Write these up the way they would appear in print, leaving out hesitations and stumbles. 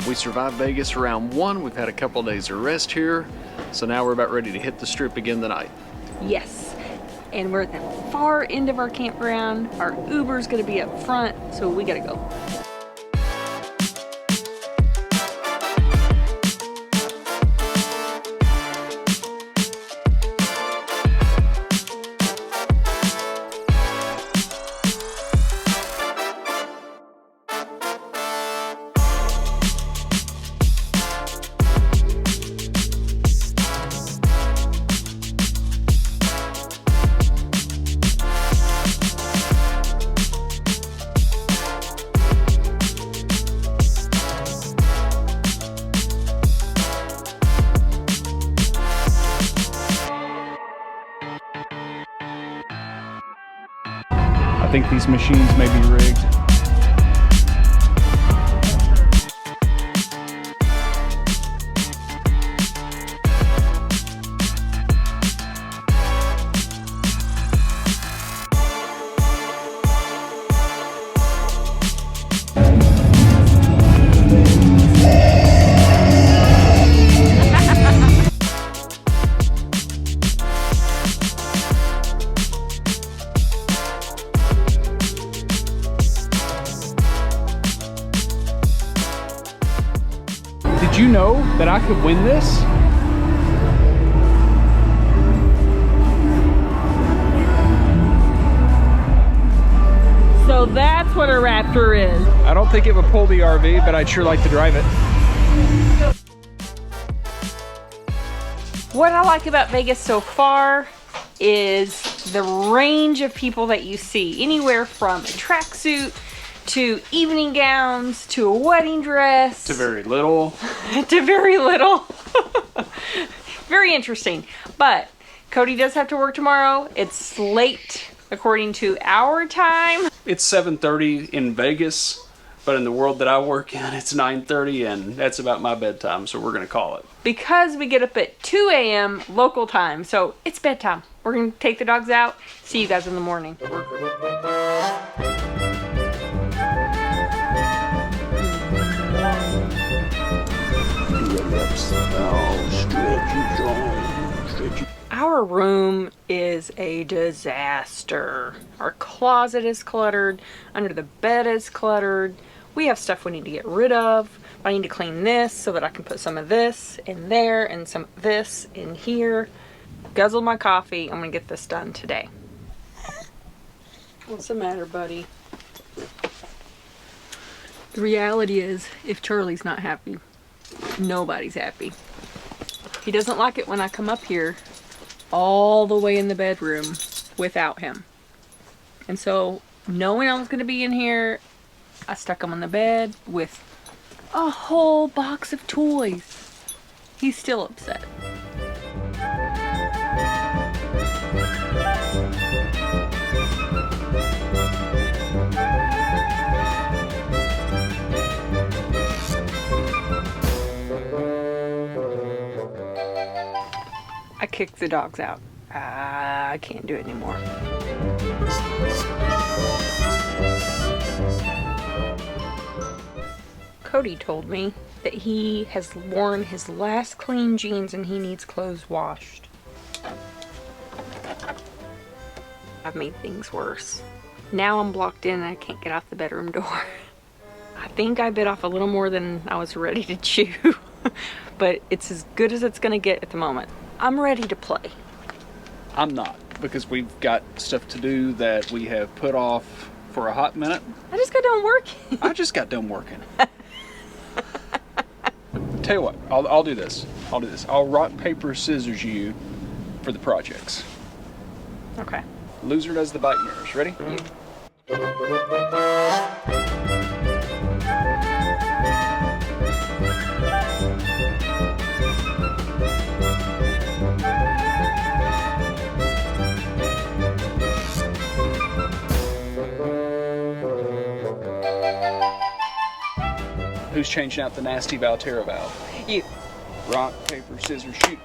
We survived Vegas around 1. We've had a couple days of rest here. So now we're about ready to hit the strip again tonight. Yes, and we're at the far end of our campground. Our Uber's gonna be up front, so we gotta go. I think these machines may be rigged. Did you know that I could win this? So that's what a Raptor is. I don't think it would pull the RV, but I'd sure like to drive it. What I like about Vegas so far is the range of people that you see. Anywhere from a tracksuit to evening gowns to a wedding dress. To very little. To very little. Very interesting. But Cody does have to work tomorrow. It's late according to our time. It's 7:30 in Vegas, but in the world that I work in, it's 9:30, and that's about my bedtime, so we're gonna call it. Because we get up at 2 a.m. local time, so it's bedtime. We're gonna take the dogs out. See you guys in the morning. Our room is a disaster. Our closet is cluttered. Under the bed is cluttered. We have stuff we need to get rid of. I need to clean this so that I can put some of this in there and some of this in here. Guzzle my coffee. I'm gonna get this done today. What's the matter, buddy? The reality is, if Charlie's not happy, nobody's happy. He doesn't like it when I come up here all the way in the bedroom without him. And so, knowing I was going to be in here, I stuck him on the bed with a whole box of toys. He's still upset. I kicked the dogs out. I can't do it anymore. Cody told me that he has worn his last clean jeans and he needs clothes washed. I've made things worse. Now I'm blocked in and I can't get out the bedroom door. I think I bit off a little more than I was ready to chew, but it's as good as it's gonna get at the moment. I'm ready to play. I'm not, because we've got stuff to do that we have put off for a hot minute. I just got done working. I just got done working. Tell you what, I'll do this. I'll rock, paper, scissors you for the projects. Okay. Loser does the bike mirrors. Ready? Who's changing out the nasty Valterra valve? You. Rock, paper, scissors, shoot.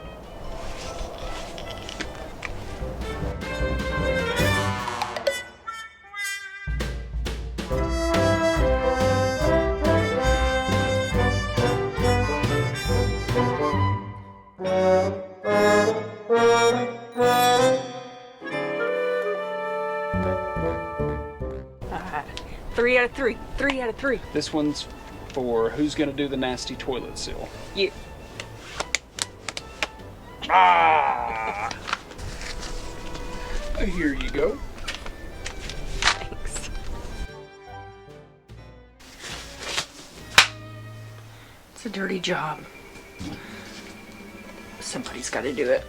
3 out of 3. 3 out of 3. This one's for who's gonna do the nasty toilet seal. You. Ah! Here you go. Thanks. It's a dirty job. Somebody's got to do it.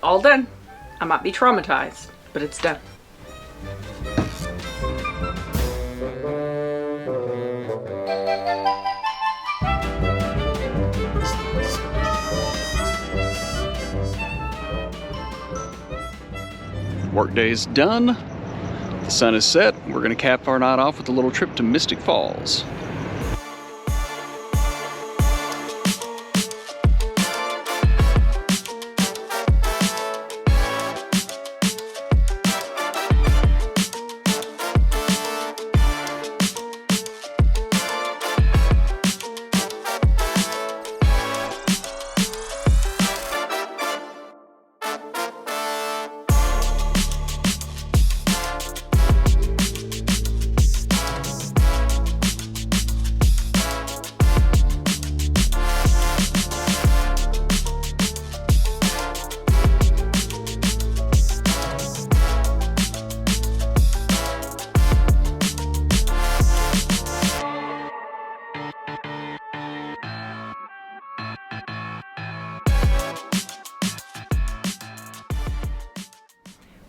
All done. I might be traumatized, but it's done. Workday's done. The sun is set. We're going to cap our night off with a little trip to Mystic Falls.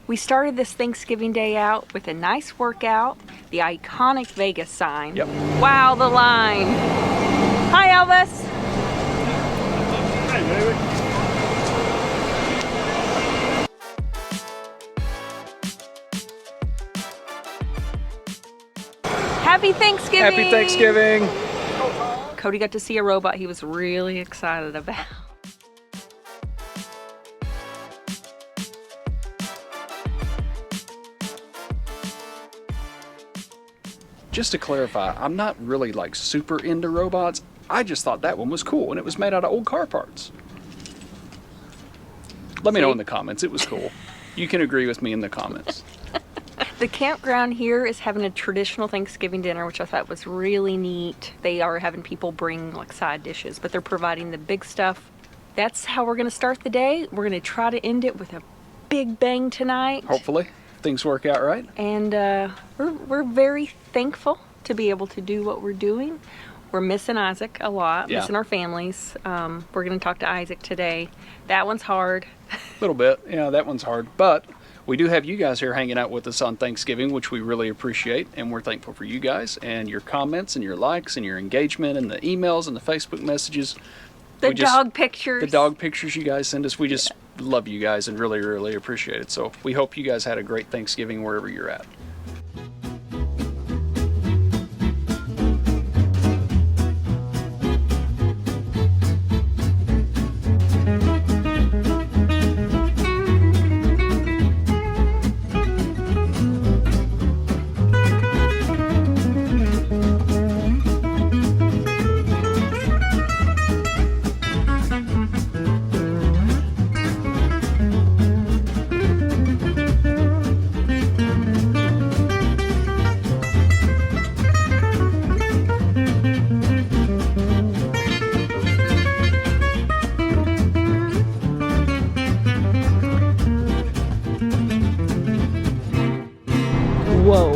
We started this Thanksgiving Day out with a nice workout, the iconic Vegas sign. Yep. Wow, the line. Hi, Elvis. Hey, baby. Happy Thanksgiving. Happy Thanksgiving. Cody got to see a robot he was really excited about. Just to clarify, I'm not really like super into robots. I just thought that one was cool and it was made out of old car parts. Let me know in the comments. It was cool. You can agree with me in the comments. The campground here is having a traditional Thanksgiving dinner, which I thought was really neat. They are having people bring like side dishes, but they're providing the big stuff. That's how we're going to start the day. We're going to try to end it with a big bang tonight. Hopefully things work out right. And we're very thankful to be able to do what we're doing. We're missing Isaac a lot, Yeah. missing our families. We're going to talk to Isaac today. That one's hard. A little bit. Yeah, that one's hard. But we do have you guys here hanging out with us on Thanksgiving, which we really appreciate. And we're thankful for you guys and your comments and your likes and your engagement and the emails and the Facebook messages. The dog pictures. The dog pictures you guys send us. We just love you guys and really, really appreciate it. So we hope you guys had a great Thanksgiving wherever you're at. Whoa.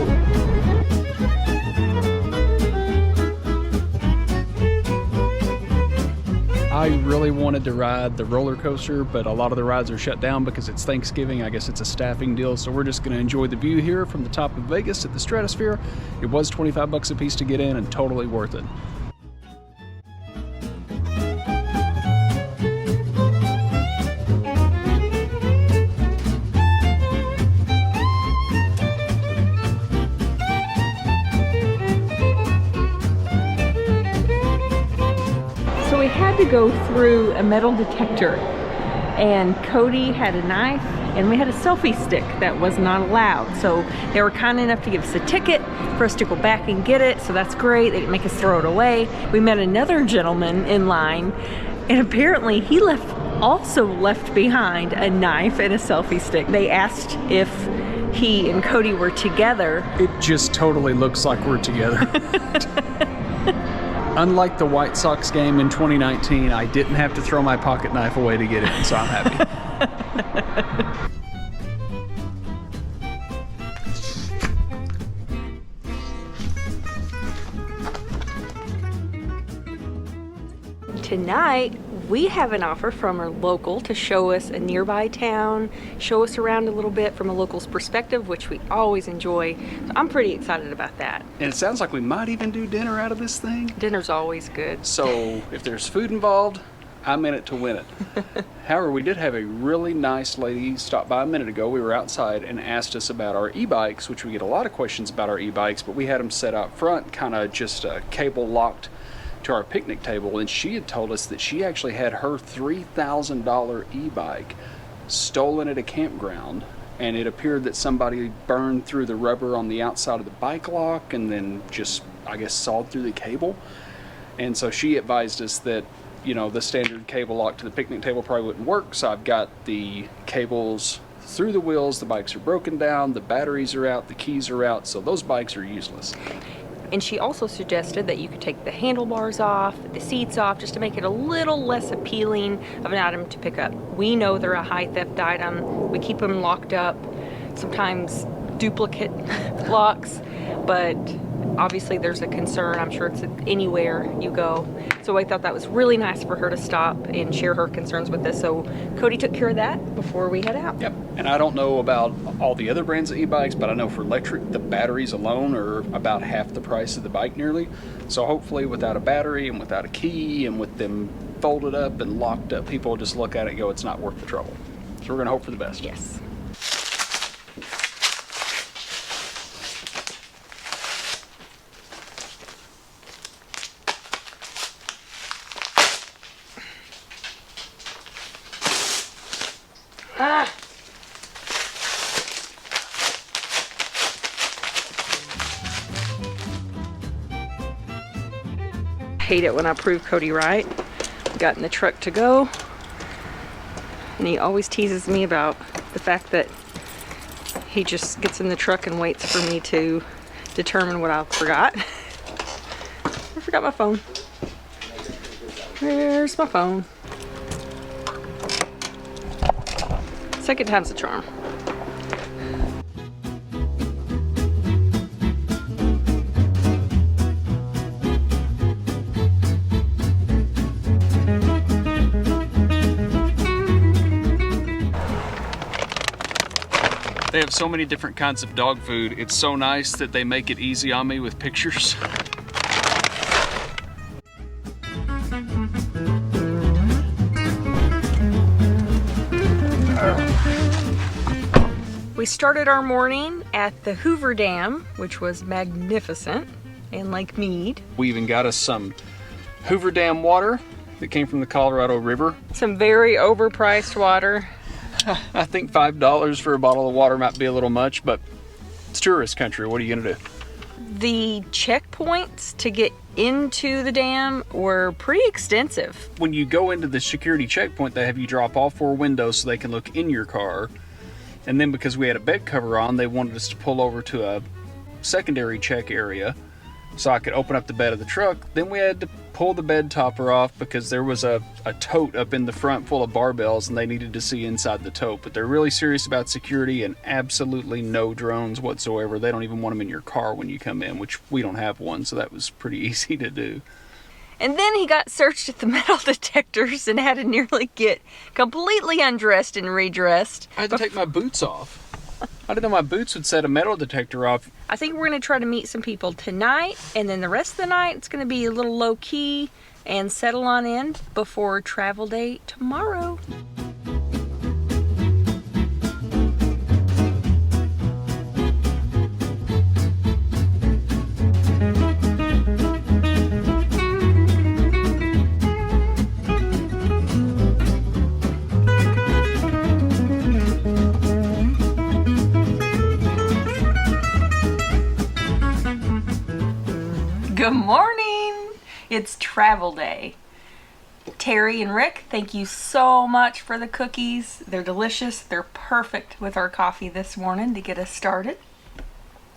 I really wanted to ride the roller coaster, but a lot of the rides are shut down because it's Thanksgiving. I guess it's a staffing deal, so we're just going to enjoy the view here from the top of Vegas at the Stratosphere. It was $25 a piece to get in and totally worth it. So we had to go through a metal detector, and Cody had a knife and we had a selfie stick that was not allowed. So they were kind enough to give us a ticket for us to go back and get it. So that's great. They didn't make us throw it away. We met another gentleman in line, and apparently he left also left behind a knife and a selfie stick. They asked if he and Cody were together. It just totally looks like we're together. Unlike the White Sox game in 2019, I didn't have to throw my pocket knife away to get it, so I'm happy. Tonight, we have an offer from our local to show us a nearby town, show us around a little bit from a local's perspective, which we always enjoy. So I'm pretty excited about that. And it sounds like we might even do dinner out of this thing. Dinner's always good. So if there's food involved, I'm in it to win it. However, we did have a really nice lady stop by a minute ago. We were outside and asked us about our e-bikes, which we get a lot of questions about our e-bikes, but we had them set out front, kind of just cable locked to our picnic table, and she had told us that she actually had her $3,000 e-bike stolen at a campground, and it appeared that somebody burned through the rubber on the outside of the bike lock and then just, I guess, sawed through the cable. And so she advised us that, you know, the standard cable lock to the picnic table probably wouldn't work, so I've got the cables through the wheels, the bikes are broken down, the batteries are out, the keys are out, so those bikes are useless. And she also suggested that you could take the handlebars off, the seats off, just to make it a little less appealing of an item to pick up. We know they're a high theft item. We keep them locked up, sometimes duplicate locks, but obviously there's a concern. I'm sure it's anywhere you go. So I thought that was really nice for her to stop and share her concerns with us. So Cody took care of that before we head out. Yep. And I don't know about all the other brands of e-bikes, but I know for Lectric, the batteries alone are about half the price of the bike nearly. So hopefully without a battery and without a key and with them folded up and locked up, people will just look at it and go, it's not worth the trouble. So we're going to hope for the best. Yes. Hate it when I prove Cody right. Got in the truck to go, and he always teases me about the fact that he just gets in the truck and waits for me to determine what I forgot. I forgot my phone. Where's my phone? Second time's the charm. They have so many different kinds of dog food. It's so nice that they make it easy on me with pictures. We started our morning at the Hoover Dam, which was magnificent, and Lake Mead. We even got us some Hoover Dam water that came from the Colorado River. Some very overpriced water. I think $5 for a bottle of water might be a little much, but it's tourist country. What are you gonna do? The checkpoints to get into the dam were pretty extensive. When you go into the security checkpoint, they have you drop all 4 windows so they can look in your car. And then because we had a bed cover on, they wanted us to pull over to a secondary check area so I could open up the bed of the truck. Then we had to pull the bed topper off because there was a tote up in the front full of barbells and they needed to see inside the tote. But they're really serious about security and absolutely no drones whatsoever. They don't even want them in your car when you come in, which we don't have one, so that was pretty easy to do. And then he got searched at the metal detectors and had to nearly get completely undressed and redressed. I had to take my boots off. I didn't know my boots would set a metal detector off. I think we're going to try to meet some people tonight, and then the rest of the night it's going to be a little low-key and settle on in before travel day tomorrow. Good morning! It's travel day. Terry and Rick, thank you so much for the cookies. They're delicious. They're perfect with our coffee this morning to get us started.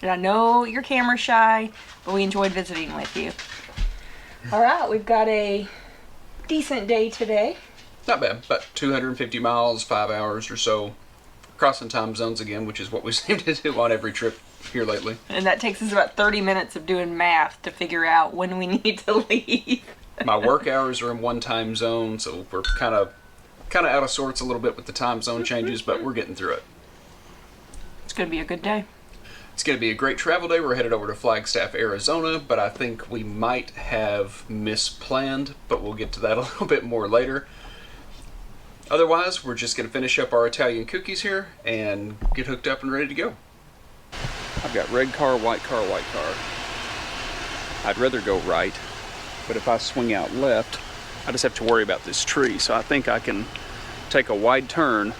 And I know you're camera shy, but we enjoyed visiting with you. All right, we've got a decent day today. Not bad, about 250 miles, 5 hours or so. Crossing time zones again, which is what we seem to do on every trip here lately. And that takes us about 30 minutes of doing math to figure out when we need to leave. My work hours are in one time zone, so we're kind of out of sorts a little bit with the time zone changes, but we're getting through it. It's going to be a good day. It's going to be a great travel day. We're headed over to Flagstaff, Arizona, but I think we might have misplanned, but we'll get to that a little bit more later. Otherwise, we're just going to finish up our Italian cookies here and get hooked up and ready to go. I've got red car, white car, white car. I'd rather go right, but if I swing out left, I just have to worry about this tree. So I think I can take a wide turn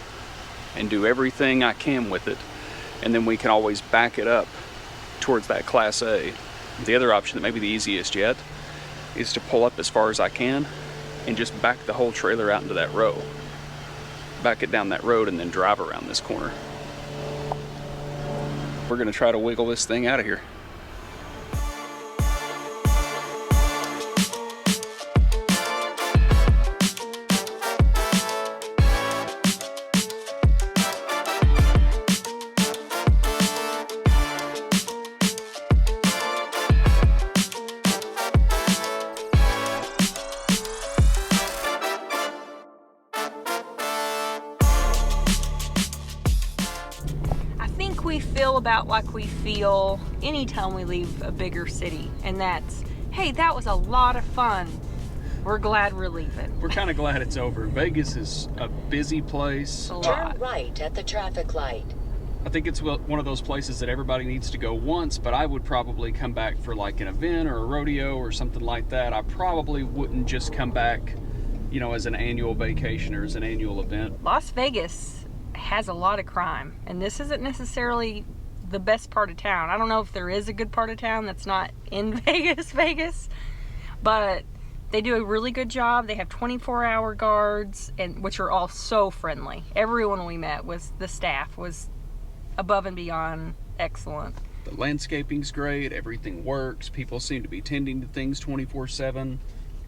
and do everything I can with it, and then we can always back it up towards that Class A. The other option that may be the easiest yet is to pull up as far as I can and just back the whole trailer out into that row. Back it down that road and then drive around this corner. We're gonna try to wiggle this thing out of here. We feel about like we feel anytime we leave a bigger city, and that's, hey, that was a lot of fun. We're glad we're leaving. We're kind of glad it's over. Vegas is a busy place. Turn right at the traffic light. I think it's one of those places that everybody needs to go once, but I would probably come back for like an event or a rodeo or something like that. I probably wouldn't just come back, you know, as an annual vacation or as an annual event. Las Vegas has a lot of crime, and this isn't necessarily the best part of town. I don't know if there is a good part of town that's not in Vegas, but they do a really good job. They have 24-hour guards, and which are all so friendly. Everyone we met the staff was above and beyond excellent. The landscaping's great, everything works, people seem to be tending to things 24/7.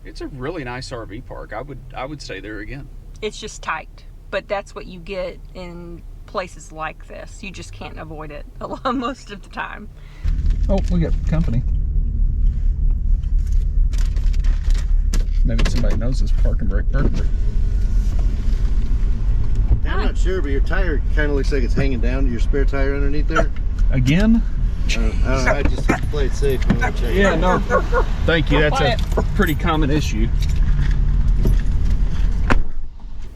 It's a really nice RV park. I would stay there again. It's just tight. But that's what you get in places like this. You just can't avoid it most of the time. Oh, we got company. Maybe somebody knows this park and brake perfectly. I'm not sure, but your tire kind of looks like it's hanging down to your spare tire underneath there. Again? I don't know, I just play it safe. You want to check Yeah, no. Thank you. That's a pretty common issue.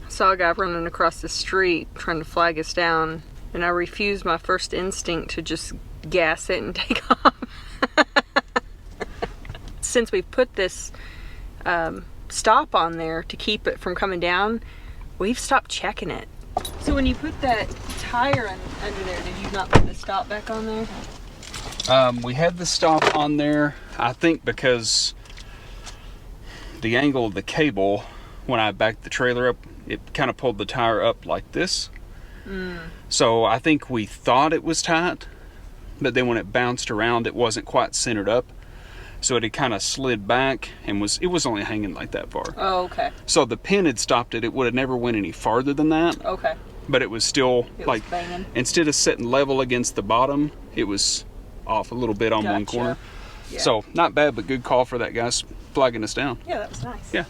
Saw a guy running across the street trying to flag us down, and I refused my first instinct to just gas it and take off. Since we put this stop on there to keep it from coming down, we've stopped checking it. So when you put that tire under there, did you not put the stop back on there? We had the stop on there, I think because the angle of the cable, when I backed the trailer up, it kind of pulled the tire up like this. So I think we thought it was tight, but then when it bounced around, it wasn't quite centered up. So it had kind of slid back and it was only hanging like that far. Oh, okay. So the pin had stopped it. It would have never went any farther than that. Okay. But it was still was banging. Instead of sitting level against the bottom, it was off a little bit on one corner. Yeah. So not bad, but good call for that guy flagging us down. Yeah, that was nice. Yeah.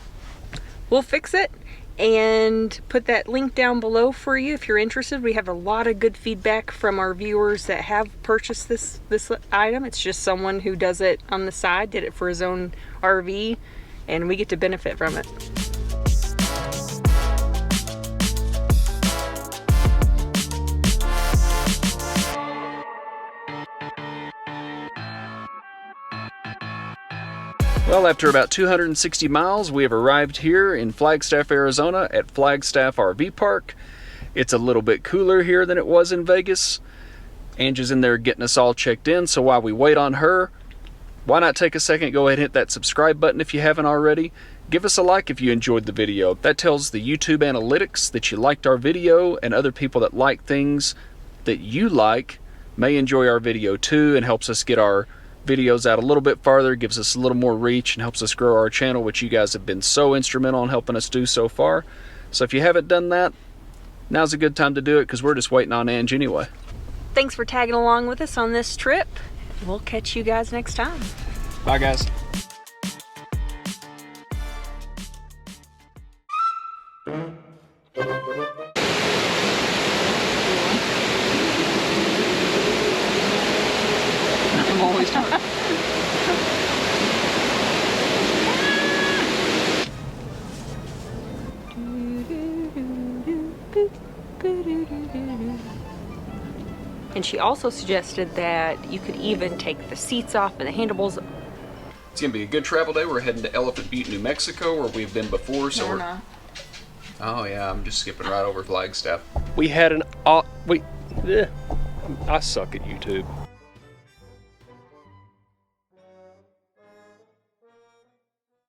We'll fix it and put that link down below for you if you're interested. We have a lot of good feedback from our viewers that have purchased this item. It's just someone who does it on the side, did it for his own RV, and we get to benefit from it. Well, after about 260 miles, we have arrived here in Flagstaff, Arizona at Flagstaff RV Park. It's a little bit cooler here than it was in Vegas. Angie's in there getting us all checked in, so while we wait on her, why not take a second, go ahead and hit that subscribe button if you haven't already. Give us a like if you enjoyed the video. That tells the YouTube analytics that you liked our video, and other people that like things that you like may enjoy our video too, and helps us get our videos out a little bit farther, gives us a little more reach, and helps us grow our channel, which you guys have been so instrumental in helping us do so far. So if you haven't done that, now's a good time to do it, because we're just waiting on Ange anyway. Thanks for tagging along with us on this trip. We'll catch you guys next time. Bye, guys. I'm always talking. And she also suggested that you could even take the seats off and the handlebars. It's gonna be a good travel day. We're heading to Elephant Butte, New Mexico, where we've been before. So No, we're not. Oh yeah, I'm just skipping right over Flagstaff. We had an I suck at YouTube.